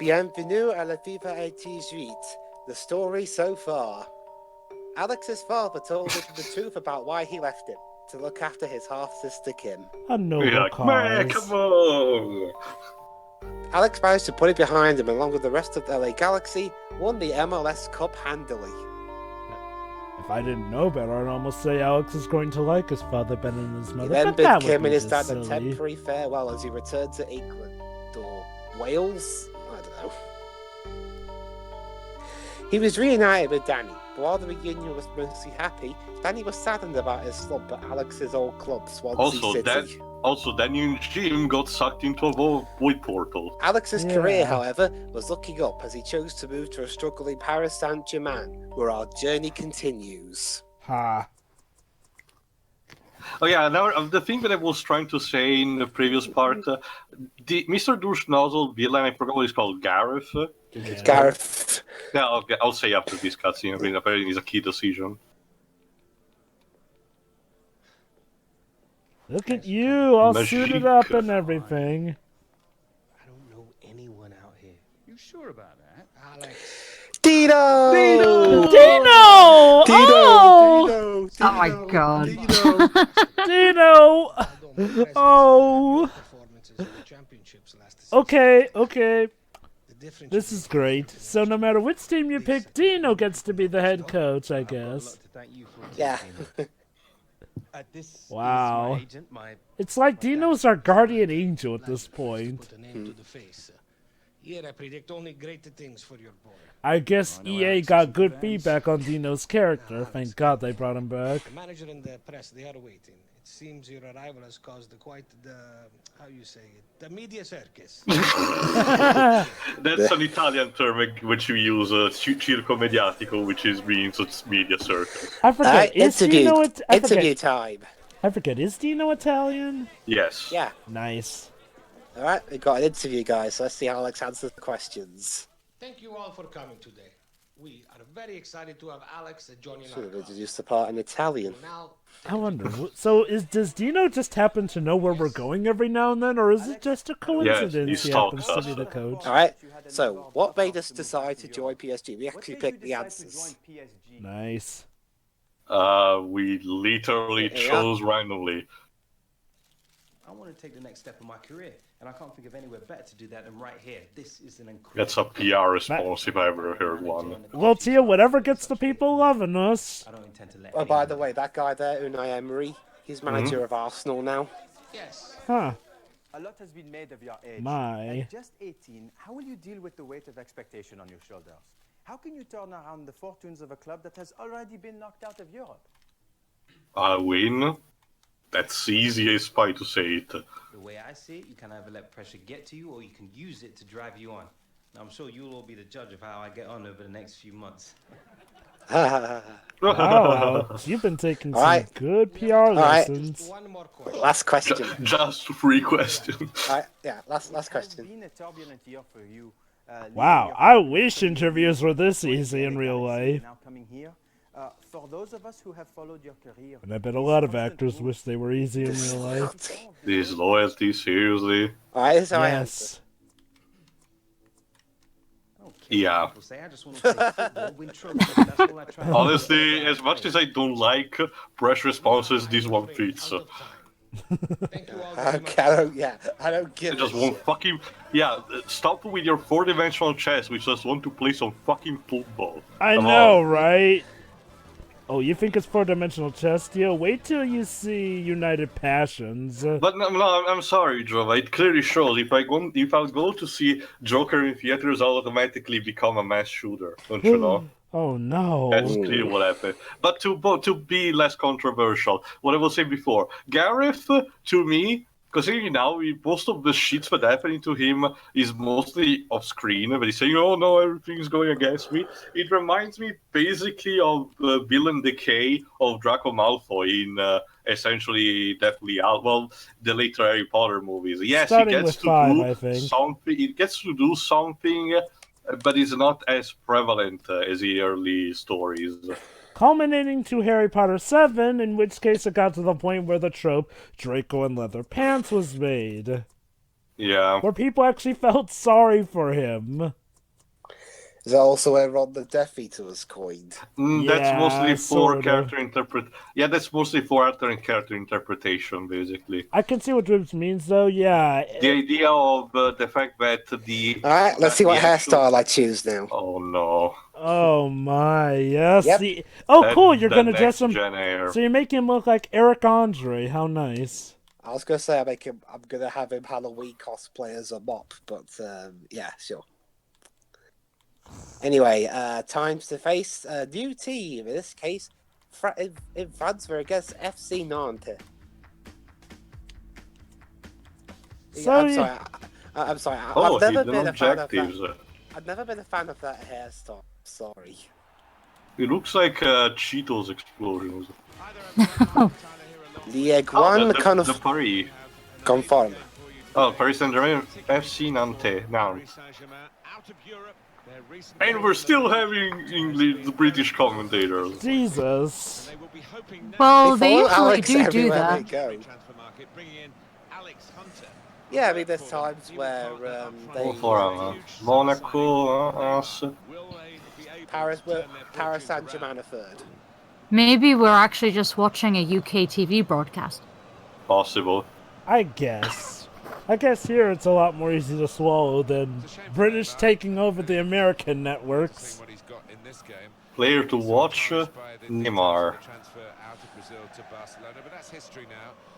Bienvenue à la FIFA 88. The story so far. Alex's father told him the truth about why he left him, to look after his half-sister Kim. A noble You're like, man, cause. come on! Alex managed to put it behind him along with the rest of LA Galaxy, won the MLS Cup handily. If I didn't know better, I'd almost say Alex is going to like his father better than his He mother, then but bid that would Kim be and his just dad a silly. temporary farewell as he returned to England, or Wales? I don't know. He was reunited with Danny, but while the reunion was mostly happy, Danny was saddened about his slump at Alex's old club, Swansea City. Danny and Jim got sucked into a void portal. Alex's career, however, was looking up as he chose to move to a struggling Paris Saint-Germain, where our journey continues. Ha. Oh yeah, now the thing that I was trying to say in the previous part, the Mr. Douche Nozzle villain, I forgot what he's called, Gareth? It's Gareth. Yeah, okay, I'll say after this cutscene, I mean, apparently it's a key decision. Look at you, all Magic. suited up and everything. I don't know anyone out here. You sure about that? Alex. Dino! Dino! Dino! Oh! Dino! Oh my god. Dino! Dino! Oh! Okay, okay. This is great. So no matter which team you pick, Dino gets to be the head coach, I guess. Yeah. Wow. It's like Dino's our guardian angel at this point. Here I predict only great things for your boy. I guess EA got good feedback on Dino's character. Thank God they brought him back. The manager and the press, they are waiting. It seems your arrival has caused quite the, how you say it, the media circus. That's an Italian term which we use, circo mediatico, which means it's media circus. I forget. Is Dino interview time. I forget. Is Dino Italian? Yes. Yeah. Nice. Alright, we got an interview, guys, so let's see how Alex answers the questions. Thank you all for coming today. We are very excited to have Alex joining Should our have introduced the part in Italian. Now, I wonder. So does Dino just happen to know where we're going every now and then, or is it just a coincidence he happens to be the coach? Alright, so what made us decide to join PSG? We actually picked the answers. Nice. We literally chose randomly. I want to take the next step in my career, and I can't think of anywhere better to do that than right here. This is an incredible... That's a PR response if I ever heard one. Well, Tia, whatever gets the people loving us. I don't intend to let Oh, by the way, that guy there, Unai Emery, he's manager of Arsenal now. yes. Huh. A lot has been made of your age. My. At just 18, how will you deal with the weight of expectation on your shoulders? How can you turn around the fortunes of a club that has already been knocked out of Europe? I win. That's the easiest way to say it. The way I see it, you can either let pressure get to you, or you can use it to drive you on. Now, I'm sure you'll all be the judge of how I get on over the next few months. Wow, Alex, you've been taking some good PR lessons. One more question. Last question. Just 3 questions. Alright, yeah, last question. Been a turbulent year for you. Wow, I wish interviews were this easy in real life. Now coming here, for those of us who have followed your career, And I bet a lot of actors wish they were easy in real life. This loyalty, seriously. Alright, here's our answer. Yes. Yeah. I just want to play football, win trophies. That's all I try. Honestly, as much as I don't like press responses, this one fits. Thank you all very much. I don't give I just a want shit. fucking... Yeah, stop with your 4-dimensional chess. We just want to play some fucking football. I Come know, on. right? Oh, you think it's 4-dimensional chess, Tia? Wait till you see United Passions. But no, I'm sorry, Joe. It clearly shows if I go to see Joker in theaters, I'll automatically become a mass shooter. Don't you know? Oh no. That's clearly what happened. But to be less controversial, what I was saying before, Gareth, to me, considering now most of the shit that happening to him is mostly off screen, but he's saying, "Oh no, everything's going against me." It reminds me basically of Villain Decay of Draco Malfoy in essentially Deathly Out. Well, the later Harry Potter movies. Yes, Starting he gets with to 5, do I think. something. It gets to do something. But it's not as prevalent as the early stories. Culminating to Harry Potter 7, in which case it got to the point where the trope Draco in leather pants was made. Yeah. Where people actually felt sorry for him. Is that also where Ron the Death Eater was coined? That's mostly for sorta. character Yeah, that's mostly for character interpretation, basically. I can see what Dwibs means, though. Yeah. The idea of the fact that the All right, let's see what actual... hairstyle I choose now. Oh no. Oh my, yes. Yep. Oh, cool! You're gonna dress him. Hair. So you're making him look like Eric Andre. How nice. I was gonna say I'm gonna have him Halloween cosplay as a mop, but yeah, sure. Anyway, times to face a new team. In this case, in France, we're against FC Nantes. So I'm sorry. Oh, I've never hidden been a fan of objectives. that. I've never been a fan of that hairstyle. Sorry. It looks like Cheetos explosions. The Iguan kind of the Paris. conform. Oh, Paris Saint-Germain, FC Nantes. And we're still having English, the British commentators. Jesus. Well, they Follow usually Alex do everywhere they that. go. Yeah, I mean, there's times where they Monaco, us. Paris Saint-Germain are third. Maybe we're actually just watching a UK TV broadcast. Possible. I guess here it's a lot more easy to swallow than British taking over the American networks. Player to watch, Neymar.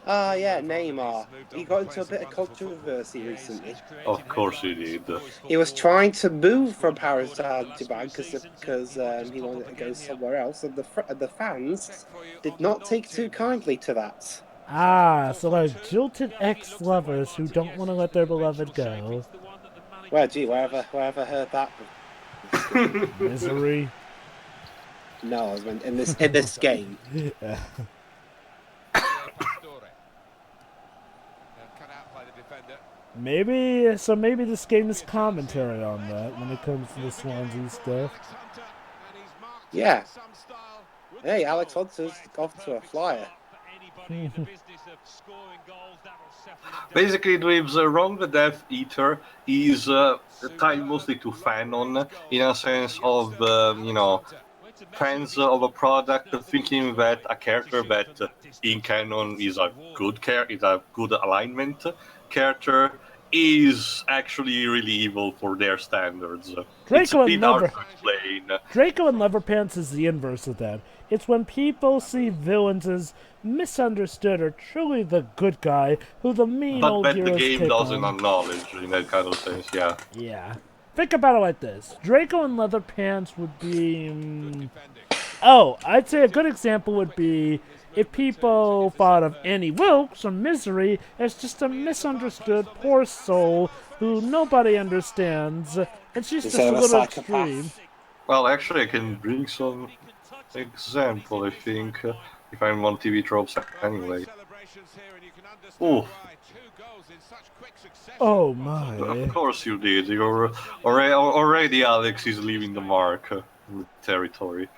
Yeah, Neymar. He got into a bit of controversy recently. Of course he did. He was trying to move from Paris Saint-Germain because he wanted to go somewhere else, and the fans did not take too kindly to that. Ah, so like jilted ex-lovers who don't want to let their beloved go. Well, gee, where have I heard that? Misery. No, I was meant in this game. Maybe this game is commentary on that when it comes to the Swansea stuff. Yeah. Hey, Alex Hunter's off to a flyer. Basically, Dwibs, Ron the Death Eater is tied mostly to fanon, in a sense of, fans of a product thinking that a character that in canon is a good alignment character is actually really evil for their standards. Draco and Leverpants is the inverse of that. It's when people see villains as misunderstood or truly the good guy who the mean old heroes the game pick doesn't on. acknowledge in that kind of sense, yeah. Yeah. Think about it like this. Draco and Leatherpants would be... Oh, I'd say a good example would be if people thought of Annie Wilkes or Misery as just a misunderstood poor soul who nobody understands, and she's just a little extreme. Well, actually, I can bring some example, I think, if I'm on TV tropes anyway. Oh. Oh my. Of course you did. You're already Alex is leaving the mark in the territory.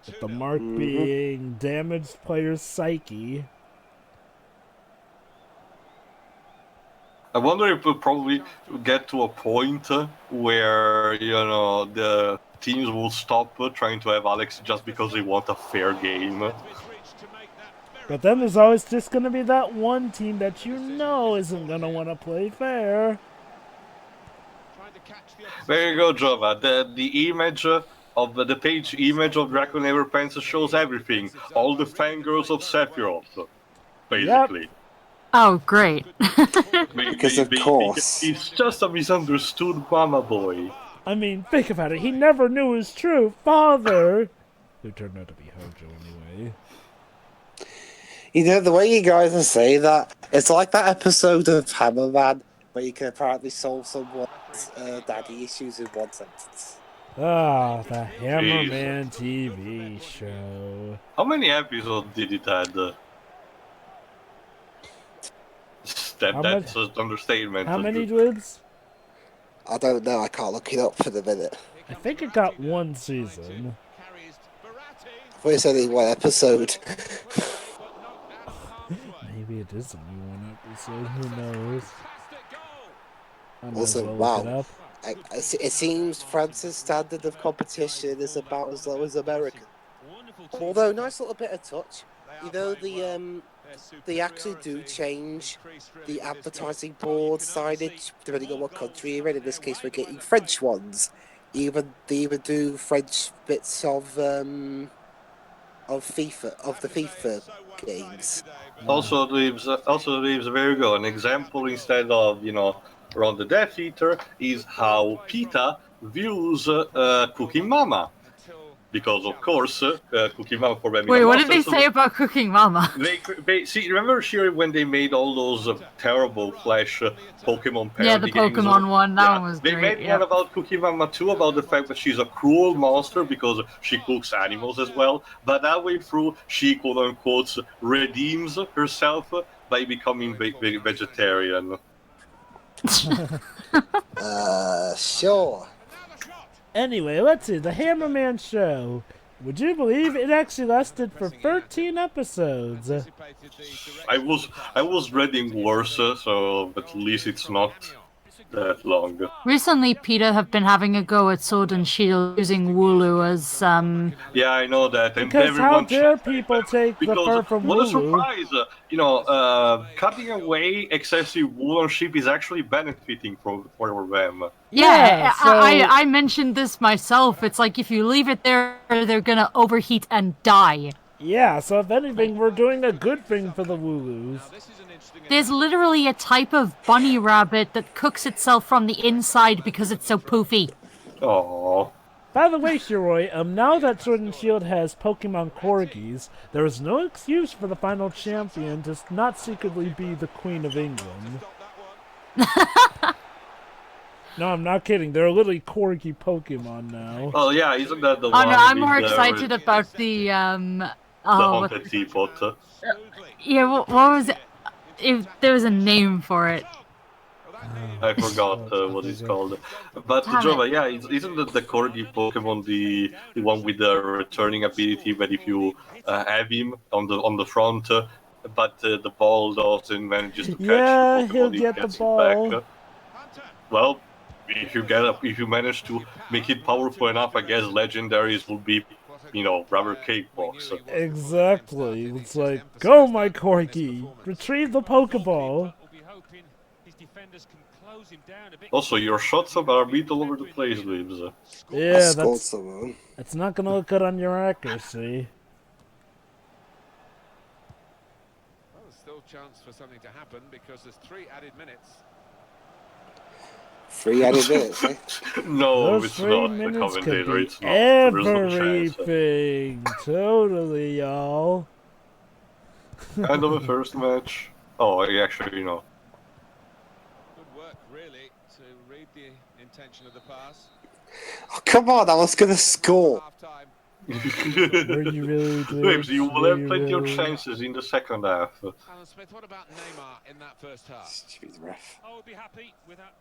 With the mark being damaged player's psyche. I wonder if we'll probably get to a point where, the teams will stop trying to have Alex just because they want a fair game. But then there's always just going to be that one team that isn't going to want to play fair. There you go, Java. The image of the page image of Draco Neverpants shows everything. All the fangirls of Sephiroth, basically. Yep. Oh, great. Because of course. He's just a misunderstood mama boy. I mean, think about it. He never knew his true father. Who turned out to be Hojo anyway. The way you guys say that, it's like that episode of Hammerman where you can apparently solve someone's daddy issues in one sentence. Ah, the Hammerman TV show. How many episodes did it have? That's an understatement. How many, Dwibs? I don't know, I can't look it up for the minute. I think it got one season. I thought you said in one episode. Maybe it is a new one episode. Who knows? I might as Also, well wow. look it up. It seems France's standard of competition is about as low as American. Although, nice little bit of touch. You know, they actually do change the advertising board signage depending on what country you're in. In this case, we're getting French ones. They even do French bits of FIFA, of the FIFA games. Also, Dwibs, there you go. An example instead of, around the Death Eater is how PETA views Cooking Mama. Because, of course, Cooking Mama for them. Wait, what did they say about Cooking Mama? They see. Remember, Shiri, when they made all those terrible Flash Pokemon parody Yeah, the games? Pokemon one. That one was They great. made one about Cooking Mama too, about the fact that she's a cruel monster because she cooks animals as well. But that way through, she quote unquote redeems herself by becoming vegetarian. Sure. Anyway, let's see. The Hammerman Show. Would you believe it actually lasted for 13 episodes? I was reading worse, so at least it's not that long. Recently, PETA have been having a go at Sword and Shield using Wooloo as Yeah, I know that. And Because how everyone dare people take the because fur from what a Wooloo? surprise! Cutting away excessive wool on sheep is actually benefiting for them. Yeah, so- I mentioned this myself. It's like if you leave it there, they're gonna overheat and die. Yeah, so if anything, we're doing a good thing for the Wooloos. There's literally a type of bunny rabbit that cooks itself from the inside because it's so poofy. Aww. By the way, Shiroi, now that Sword and Shield has Pokemon Corgis, there is no excuse for the final champion to not secretly be the Queen of England. No, I'm not kidding. There are literally Corgi Pokemon now. Oh yeah, isn't that the Oh one? no, I'm with more the excited about the the what- haunted teapot. yeah, what was it? There was a name for it. I forgot what it's called. But Damn Jova, yeah, isn't the Corgi Pokemon the one with the returning ability that if you have him on the front, but the ball doesn't manages to catch Yeah, the Pokemon, he'll he get the gets it ball. back. Well, if you manage to make it powerful enough, I guess legendaries will be, rubber cakewalks. Exactly. It's like, go, my Corgi! Retrieve the Pokeball! Also, your shots are a bit all over the place, Dwibs. I Yeah, scored someone. that's not gonna look good on your accuracy. Well, there's still chance for something to happen because there's 3 added minutes. 3 added minutes, eh? No, Those it's 3 not the minutes could commentator. be It's not. There's no chance. everything. Totally, y'all. End of the first match. Oh, actually, Good work, really, to read the intention of the pass. Oh, come on, I was gonna score. Half-time. Were you really doing? Dwibs, you will have plenty of chances in the second half. Alan Smith, what about Neymar in that first half? Stupid ref. I would be happy with that.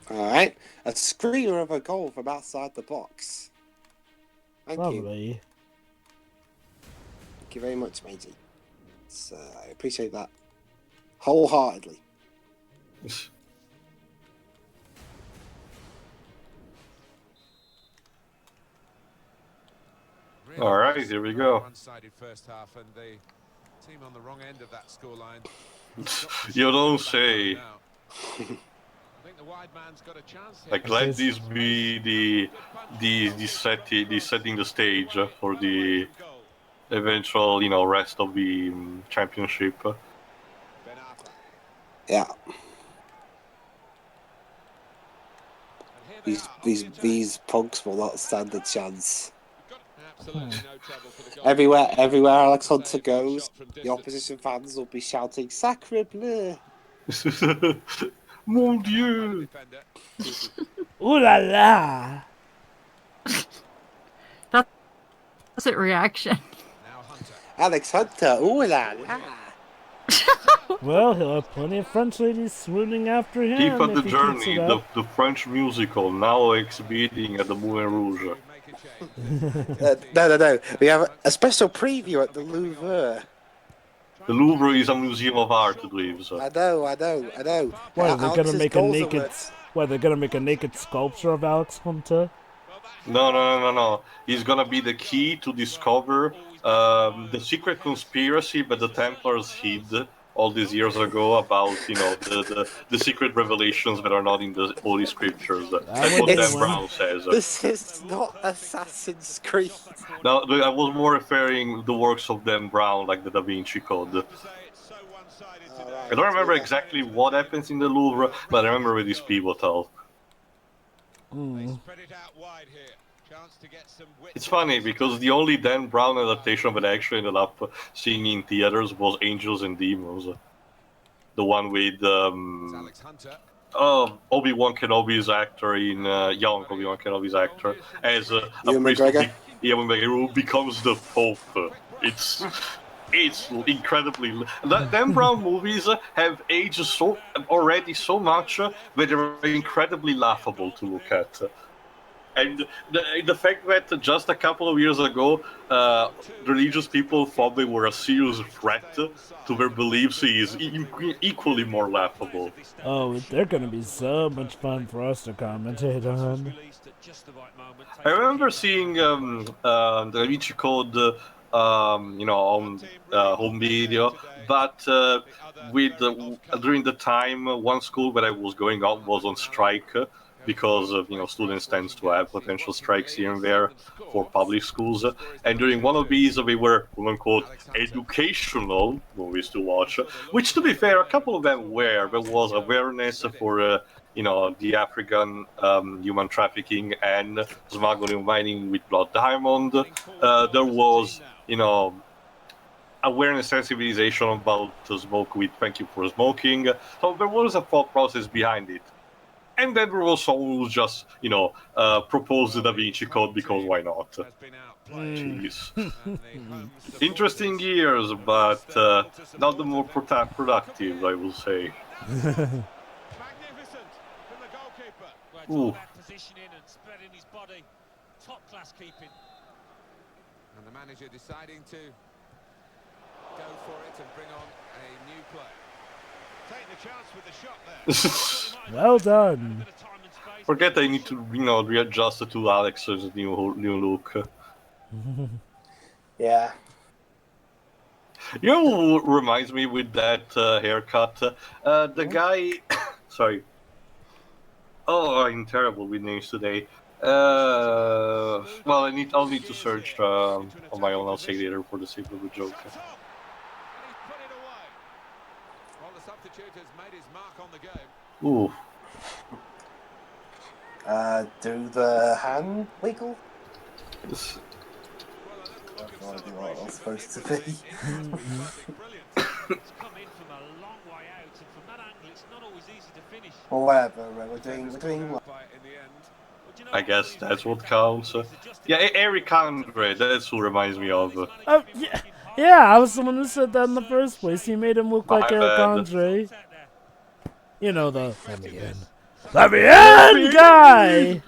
Alright, a screamer of a goal from outside the box. Thank you. Lovely. Thank you very much, matey. I appreciate that wholeheartedly. Really All right, here we go. One-sided first half, and the team on the wrong end of that scoreline. You don't say. I think the wide man's got a chance here. Like, let this be the setting the stage for the eventual, rest of the championship. Yeah. These punks will not stand a chance. Everywhere Alex Hunter goes, the opposition fans will be shouting "Sacre bleu!" Mon Dieu! Ooh la la! That's a reaction. Alex Hunter, ooh la la! Well, he'll have plenty of French ladies swooning after him. Keep on if the he keeps journey, it up. the French musical now exhibiting at the Moulin Rouge. No. We have a special preview at the Louvre. The Louvre is a museum of art, Dwibs. I know. What, are they gonna Alex's make a goals are naked? What, they're gonna make a naked sculpture of Alex Hunter? No. He's gonna be the key to discover the secret conspiracy that the Templars hid all these years ago about, the secret revelations that are not in the Holy Scriptures. That's what Dan Brown says. This is not Assassin's Creed. Now, I was more referring the works of Dan Brown, like the Da Vinci Code. I don't remember exactly what happens in the Louvre, but I remember it is pivotal. It's funny because the only Dan Brown adaptation that I actually ended up seeing in theaters was Angels and Demons. The one with Obi-Wan Kenobi's actor in young Obi-Wan Kenobi's actor as a priest who becomes the Pope. It's incredibly. Dan Brown movies have aged already so much that they're incredibly laughable to look at. And the fact that just a couple of years ago, religious people thought they were a serious threat to their beliefs is equally more laughable. Oh, they're gonna be so much fun for us to commentate on. I remember seeing the Da Vinci Code, on home video, but during the time, one school that I was going on was on strike. Because students tend to have potential strikes here and there for public schools, and during one of these they were quote-unquote educational movies to watch, which to be fair, a couple of them were. There was awareness for the African human trafficking and smuggling mining with blood diamond. There was awareness sensitization about smoke with thank you for smoking, so there was a thought process behind it. And then there was someone who just, proposed the Da Vinci Code because why not? Jeez. Interesting years, but not the more productive, I will say. Ooh. And the manager deciding to go for it and bring on a new player. Well done. Forget I need to, readjust to Alex's new look. Yeah. You know who reminds me with that haircut? The guy... Sorry. Oh, I'm terrible with names today. Well, I'll need to search on my own. I'll say later for the sake of the joke. Ooh. Do the hand wiggle? I have no idea what I'm supposed to be. Or whatever, we're doing. I guess that's what counts. Yeah, Eric Andre, that's who reminds me of. Oh, yeah, I was the one who said that in the first place. He made him look like Eric Andre. You know, the let me in guy!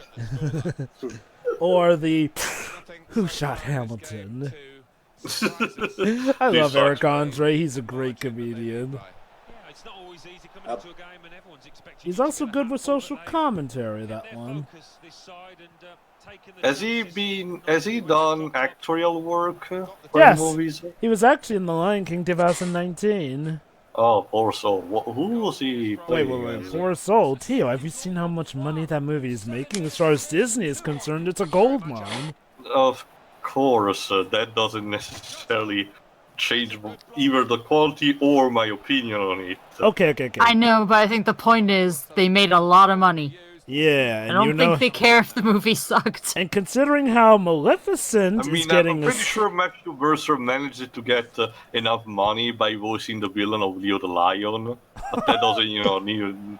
Or the who shot Hamilton? I love Eric Andre, he's a great comedian. He's also good with social commentary, that one. Has he done actorial work for movies? He was actually in The Lion King 2019. Oh, poor soul. Who was he playing? Wait, poor soul. Tio, have you seen how much money that movie is making? As far as Disney is concerned, it's a gold mine. Of course, that doesn't necessarily change either the quality or my opinion on it. Okay. I know, but I think the point is they made a lot of money. Yeah, and I don't think they care if the movie sucked. And considering how Maleficent is getting... I'm pretty sure Matthew Mercer managed to get enough money by voicing the villain of Leo the Lion, but that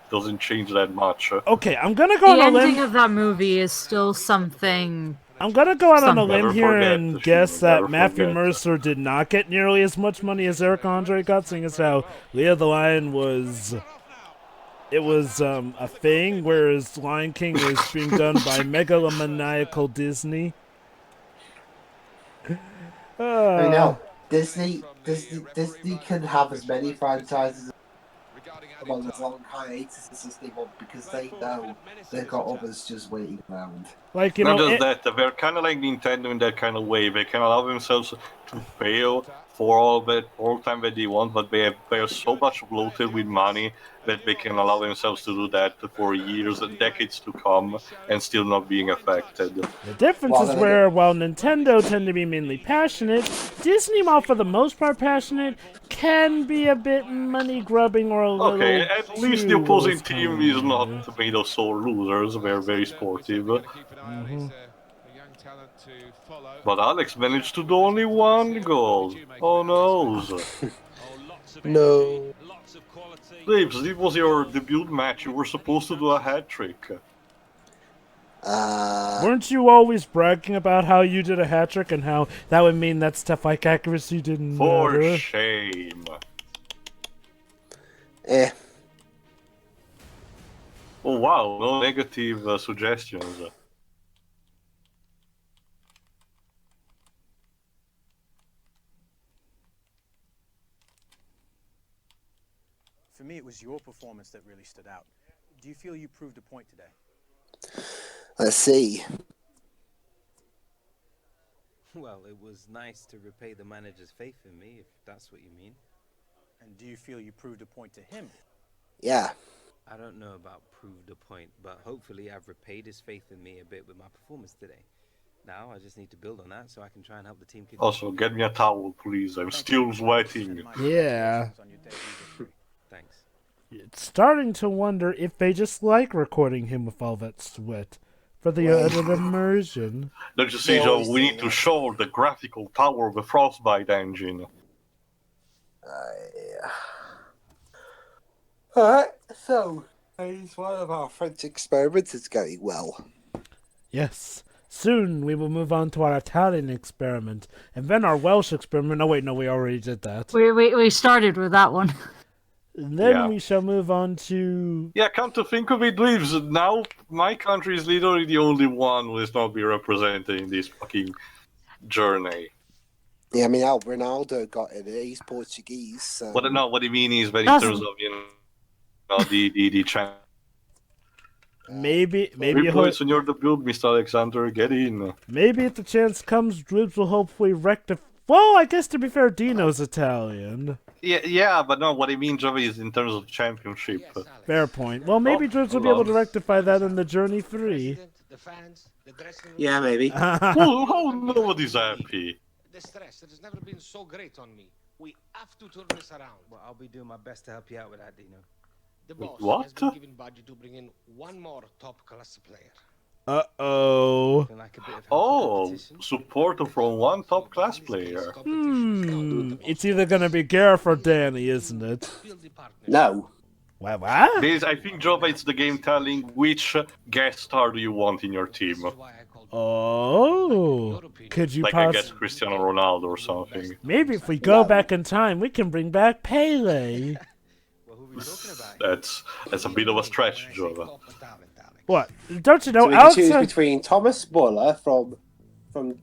doesn't change that much. Okay, I'm gonna go on a limb... The ending of that movie is still something... I'm gonna go out on a limb here and guess that Matthew Mercer did not get nearly as much money as Eric Andre got, seeing as how Leo the Lion was... It was a thing, whereas Lion King was being done by megalomaniacal Disney. I mean, hell, Disney can have as many franchises on as long hiatuses as they want because they know they've got others just waiting around. Like, you Not know, just that, they're kind of like Nintendo in that kind of way. They can allow themselves to fail for all the time that they want, but they're so much bloated with money that they can allow themselves to do that for years and decades to come and still not being affected. the difference Well, is then where, again, while Nintendo tend to be mainly passionate, Disney, while for the most part passionate, can be a bit money-grubbing or a Okay, little at least the too opposing rose-colored. team is not made of sore losers. They're very sportive. But Alex managed to do only one goal. Oh no. no. Dwibs, this was your debut match. You were supposed to do a hat trick. Weren't you always bragging about how you did a hat trick and how that would mean that stuff like accuracy didn't For matter? shame. Oh wow, no negative suggestions. For me, it was your performance that really stood out. Do you feel you proved a point today? Let's see. Well, it was nice to repay the manager's faith in me, if that's what you mean. And do you feel you proved a point to him? Yeah. I don't know about proved a point, but hopefully I've repaid his faith in me a bit with my performance today. Now I just need to build on that so I can try and help the team kick. Also, get me a towel, please. I'm still sweating. Yeah. Thanks. It's starting to wonder if they just like recording him with all that sweat for the added immersion. Don't you see, Joe? We need to show the graphical power of the Frostbite engine. Alright, so one of our French experiments is going well. Yes. Soon we will move on to our Italian experiment, and then our Welsh experiment. Oh wait, no, we already did that. We started with that one. And then Yeah. we shall move on to... Yeah, come to think of it, Dwibs, now my country is literally the only one who is not be represented in this fucking journey. Yeah, I mean, Ronaldo got in it. He's Portuguese, so... What I mean is that in Doesn't- terms of, the champ. Maybe 3 points on your debut, Mr. Alexander, get in. maybe if the chance comes, Dwibs will hopefully rectify... Well, I guess to be fair, Dino's Italian. Yeah, but no, what I mean, Javi, is in terms of championship. Fair point. Well, maybe Dwibs will be able to rectify that in the Journey 3. Yeah, maybe. How nobody's happy? The stress, it has never been so great on me. We have to turn this around. Well, I'll be doing my best to help you out with that, Dino. The boss What? has been given budget to bring in one more top-class player. Uh-oh. Looking like a bit of help Oh, competition. support from one top-class player. It's either gonna be Gareth or Danny, isn't it? No. What? This, I think, Java, it's the game telling which guest star do you want in your team. Oh. Could you Like, I guess possibly... Cristiano Ronaldo or something. Maybe if we go back in time, we can bring back Pele. Well, who are we talking about? That's a bit of a stretch, Java. What? Don't you know, So we can choose outside... between Thomas Muller from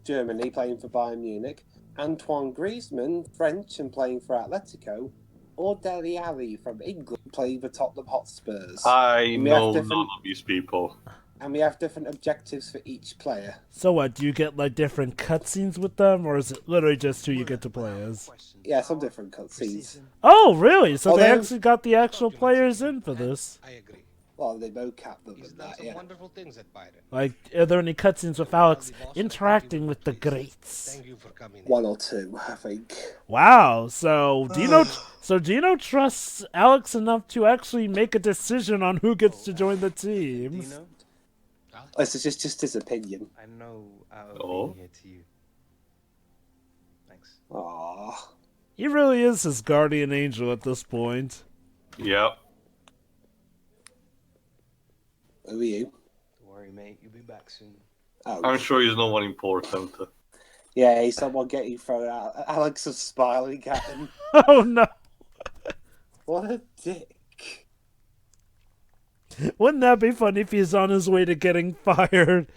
Germany playing for Bayern Munich, Antoine Griezmann, French and playing for Atletico, or Dele Alli from England playing for Tottenham Hotspurs. I And we have know different- none of these people. And we have different objectives for each player. So what, do you get like different cutscenes with them, or is it literally just who you get to play as? Yeah, some different cutscenes. Oh, really? So they Although- actually got the actual players in for this? I agree. Well, they mocap them He's and done that, some yeah. wonderful things at Bayern. Like, are there any cutscenes with Alex interacting with the greats? Thank you for coming. One or two, I think. Wow, so Dino trusts Alex enough to actually make a decision on who gets to join the team. Dino, This is just his opinion. I know out of Oh. being here to you. Thanks. Aww. He really is his guardian angel at this point. Yeah. Who are you? Don't worry, mate. You'll be back soon. Oh, I'm sure he's no one important. yeah, he's someone getting thrown out. Alex is smiling at him. Oh no! What a dick. Wouldn't that be funny if he's on his way to getting fired?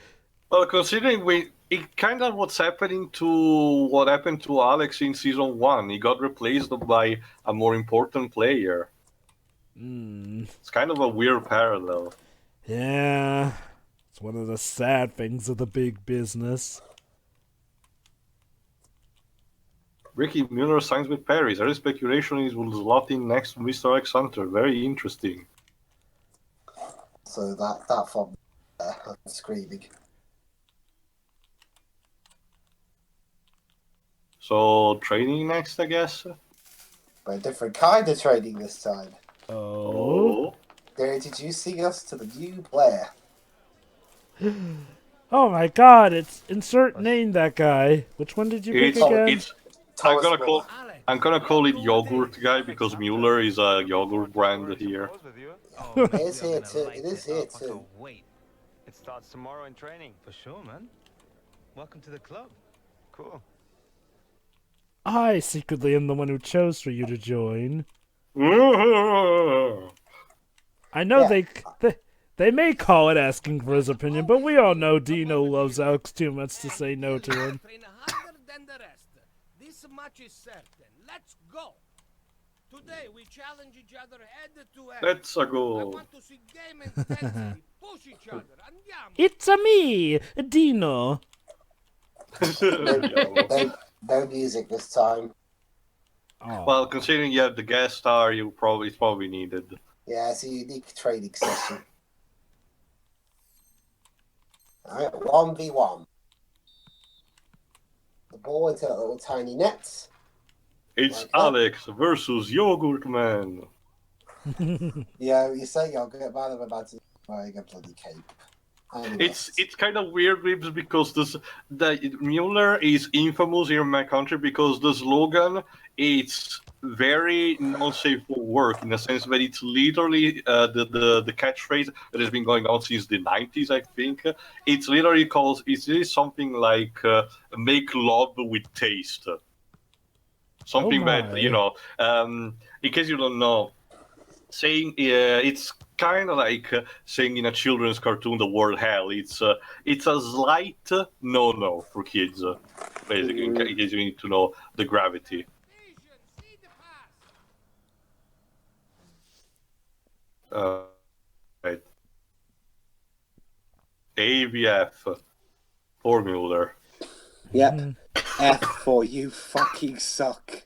Well, considering it kind of what's happening to what happened to Alex in season 1. He got replaced by a more important player. It's kind of a weird parallel. Yeah. It's one of the sad things of the big business. Ricky Mueller signs with Paris. There is speculation he will slot in next to Mr. X Hunter. Very interesting. So that from screaming. So training next, I guess. But a different kind of training this time. Oh. They're introducing us to the new player. Oh my god, it's insert name that guy. Which one did you pick again? I'm gonna call it Yogurt Guy because Mueller is a yogurt brand here. It is here too. It is here too. Wait, it starts tomorrow in training. For sure, man. Welcome to the club. Cool. I secretly am the one who chose for you to join. I know they may call it asking for his opinion, but we all know Dino loves Alex too much to say no to him. This match is certain. Let's go. Today we challenge each other head to head. Let's go. I want to see game intensity. Push each other. Andiamo. It's a me, Dino. No music this time. Oh. Well, considering you have the guest star, it's probably needed. Yeah, it's a unique training session. Alright, 1v1. The ball into that little tiny net. It's Alex versus Yogurt Man. Yeah, you say you'll get mad of about wearing a bloody cape. It's kind of weird, Dwibs, because the Mueller is infamous here in my country because the slogan it's very non-safe for work in the sense that it's literally the catchphrase that has been going on since the 90s, I think. It's literally something like make love with taste. Something that, in case you don't know, saying it's kind of like saying in a children's cartoon the word hell. It's a slight no for kids, basically, in case you need to know the gravity. Right. AVF for Mueller. Yep. F for you fucking suck.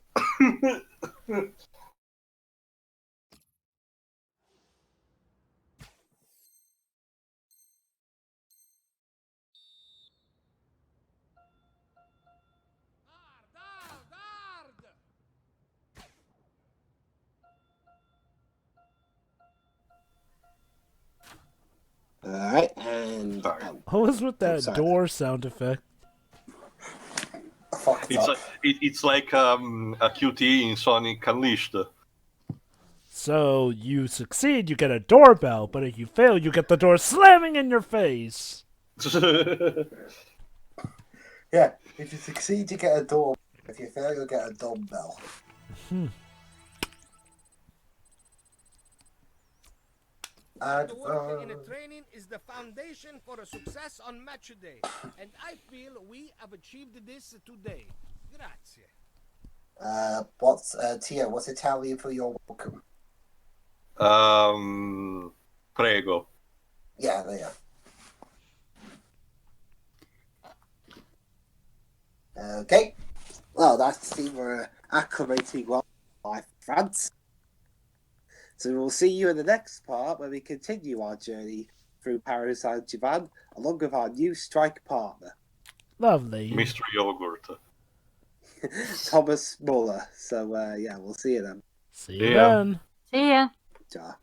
Alright, and... What was with that door sound effect? It's like a QTE in Sonic Unleashed. So, you succeed, you get a doorbell, but if you fail, you get the door slamming in your face. Yeah, if you succeed, you get a door. If you fail, you'll get a dumbbell. The work in a training is the foundation for a success on match day, and I feel we have achieved this today. Grazie. Tio, what's Italian for you're welcome? Prego. Yeah, there you are. Okay. Well, that team were acclimating well by France. So we'll see you in the next part where we continue our journey through Paris Saint-Germain along with our new strike partner. Lovely. Mr. Yogurt. Thomas Muller. So, yeah, we'll see you then. See you then. See ya. Ciao.